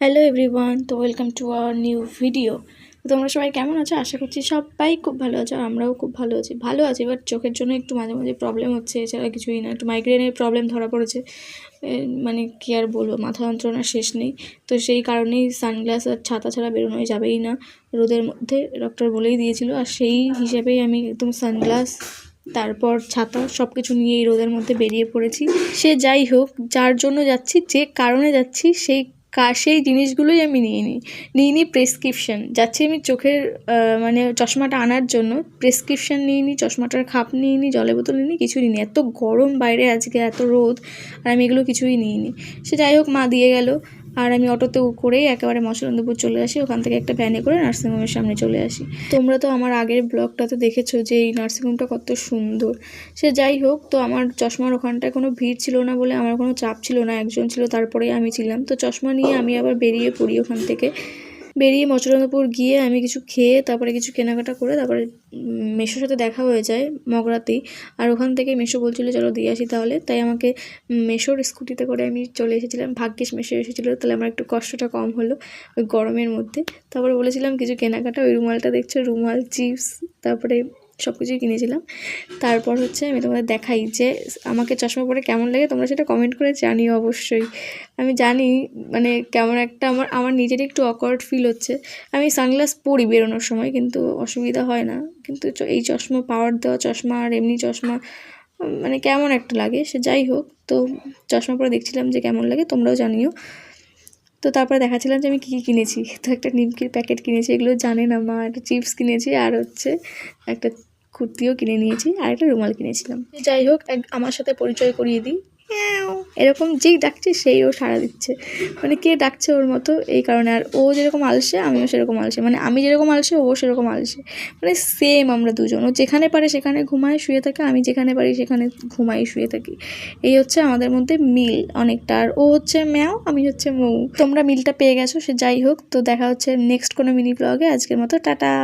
Hello everyone, তো welcome to our new video. তো তোমরা সবাই কেমন আছো? আশা করছি সবাই খুব ভালো আছো, আমরাও খুব ভালো আছি। বাট চোখের জন্য একটু মাঝে মাঝে প্রবলেম হচ্ছে, এছাড়া কিছুই না। একটু মাইগ্রেনের প্রবলেম ধরা পড়েছে, মানে কী আর বলবো, মাথা যন্ত্রণা শেষ নেই। তো সেই কারণেই সানগ্লাস আর ছাতা ছাড়া বেরোনোই যাবেই না রোদের মধ্যে, ডক্টর বলেই দিয়েছিল। আর সেই হিসেবেই আমি একদম সানগ্লাস তারপর ছাতা সব কিছু নিয়ে এই রোদের মধ্যে বেরিয়ে পড়েছি। সে যাই হোক, যার জন্য যাচ্ছি, যে কারণে যাচ্ছি, সেই জিনিসগুলোই আমি নিয়ে নিই প্রেসক্রিপশান। যাচ্ছি আমি চোখের মানে চশমাটা আনার জন্য, প্রেসক্রিপশান নিয়ে নিই, চশমাটার খাপ নিয়ে নিই, জলের বোতল নিয়ে নিই, কিছুই নিই। এত গরম বাইরে আজকে, এত রোদ, আর আমি এগুলো কিছুই নিইনি। সে যাই হোক, মা দিয়ে গেল। আর আমি অটোতে করেই একেবারে মশলান্দপুর চলে আসি। ওখান থেকে একটা ভ্যানে করে নার্সিংহোমের সামনে চলে আসি। তোমরা তো আমার আগের ব্লগটাতে দেখেছো যে এই নার্সিংহোমটা কত সুন্দর। সে যাই হোক, তো আমার চশমার ওখানটায় কোনো ভিড় ছিল না বলে আমার কোনো চাপ ছিল না, একজন ছিল, তারপরেই আমি ছিলাম। তো চশমা নিয়ে আমি আবার বেরিয়ে পড়ি ওখান থেকে। বেরিয়ে মচুরান্দপুর গিয়ে আমি কিছু খেয়ে তারপরে কিছু কেনাকাটা করে তারপরে মেশোর সাথে দেখা হয়ে যায় মগরাতেই। আর ওখান থেকে মেশো বলছিল চলো দিয়ে আসি তাহলে, তাই আমাকে মেশোর স্কুটিতে করে আমি চলে এসেছিলাম। ভাগ্যিস মেশো এসেছিলো, তাহলে আমার একটু কষ্টটা কম হলো ওই গরমের মধ্যে। তারপরে বলেছিলাম কিছু কেনাকাটা, ওই রুমালটা দেখছো, রুমাল, চিপস, তারপরে সব কিছুই কিনেছিলাম। তারপর হচ্ছে আমি তোমাদের দেখাই যে আমাকে চশমা পরে কেমন লাগে, তোমরা সেটা কমেন্ট করে জানিও অবশ্যই। আমি জানি মানে কেমন একটা আমার নিজেরই একটু অকওয়ার্ড ফিল হচ্ছে। আমি সানগ্লাস পরি বেরোনোর সময়, কিন্তু অসুবিধা হয় না। কিন্তু এই চশমা, পাওয়ার দেওয়া চশমা আর এমনি চশমা, মানে কেমন একটা লাগে। সে যাই হোক, তো চশমা পরে দেখছিলাম যে কেমন লাগে, তোমরাও জানিও। তো তারপরে দেখাচ্ছিলাম যে আমি কী কিনেছি। তো একটা নিমকির প্যাকেট কিনেছি, এগুলো জানে না মা। একটা চিপস কিনেছি, আর হচ্ছে একটা কুর্তিও কিনে নিয়েছি, আর একটা রুমাল কিনেছিলাম। যাই হোক, আমার সাথে পরিচয় করিয়ে দিই। এরকম যেই ডাকছে সেই ও সাড়া দিচ্ছে, মানে কে ডাকছে ওর মতো, এই কারণে। আর ও যেরকম আলসে আমিও সেরকম আলসে, মানে আমি যেরকম আলসে ও সেরকম আলসে, মানে সেম আমরা দুজন। ও যেখানে পারে সেখানে ঘুমায় শুয়ে থাকে, আমি যেখানে পারি সেখানে ঘুমাই শুয়ে থাকি। এই হচ্ছে আমাদের মধ্যে মিল অনেকটা। আর ও হচ্ছে ম্যাও, আমি হচ্ছে মৌ। তোমরা মিলটা পেয়ে গেছো। সে যাই হোক, তো দেখা হচ্ছে নেক্সট কোনো মিনি ব্লগে। আজকের মতো টাটা।